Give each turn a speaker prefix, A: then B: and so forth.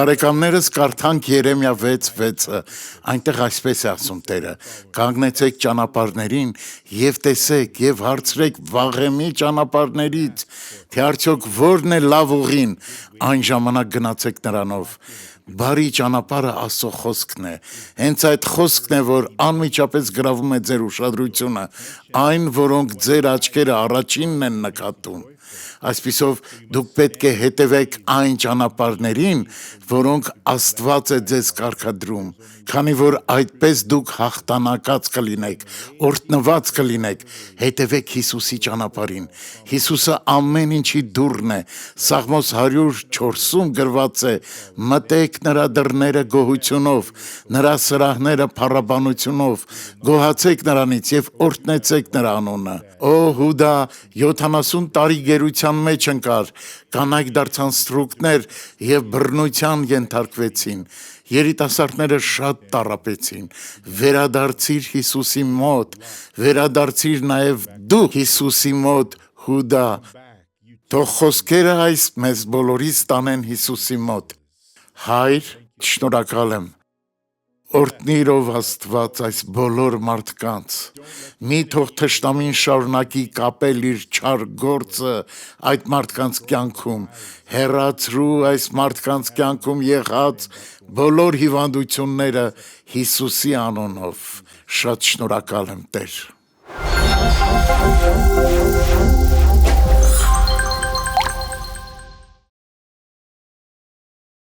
A: Բարեկամներս կարդանք Երեմիա 6:6-ը, այնտեղ այսպես է ասում Տերը. «Կանգնեցեք ճանապարհներին եւ տեսեք եւ հարցրեք վաղեմի ճանապարհներից, թե արդյոք որն է լավ ուղին, այն ժամանակ գնացեք նրանով»։ Բարի ճանապարհը Աստծո խոսքն է։ Հենց այդ խոսքն է, որ անմիջապես գրավում է ձեր ուշադրությունը, այն, որոնք ձեր աչքերը առաջինն են նկատում։ Այսպիսով դուք պետք է հետևեք այն ճանապարհներին, որոնք Աստված է ձեզ կարգադրում, քանի որ այդպես դուք հաղթանակած կլինեք, օրհնված կլինեք, հետևեք Հիսուսի ճանապարհին։ Հիսուսը ամեն ինչի դուռն է։ Սաղմոս 104-ում գրված է. «Մտեք նրա դռները գոհությունով, նրա սրահները փառաբանությունով, գոհացեք նրանից եւ օրհնեցեք նրա անունը»։ Օ Հուդա 70 տարի գերության մեջ ընկար, կանայք դարձան ստրուկներ եւ բռնության ենթարկվեցին, երիտասարդները շատ տառապեցին։ Վերադարձիր Հիսուսի մոտ, վերադարձիր նաեւ դու Հիսուսի մոտ, Հուդա։ Թող խոսքերը այս մեզ բոլորիս տանեն Հիսուսի մոտ։ Հայր, շնորհակալ եմ։ Օրհնիր ով Աստված այս բոլոր մարդկանց։ Մի թող թշնամին շարունակի կապել իր չար գործը այդ մարդկանց կյանքում, հեռացրու այս մարդկանց կյանքում եղած բոլոր հիվանդությունները Հիսուսի անունով։ Շատ շնորհակալ եմ, Տեր։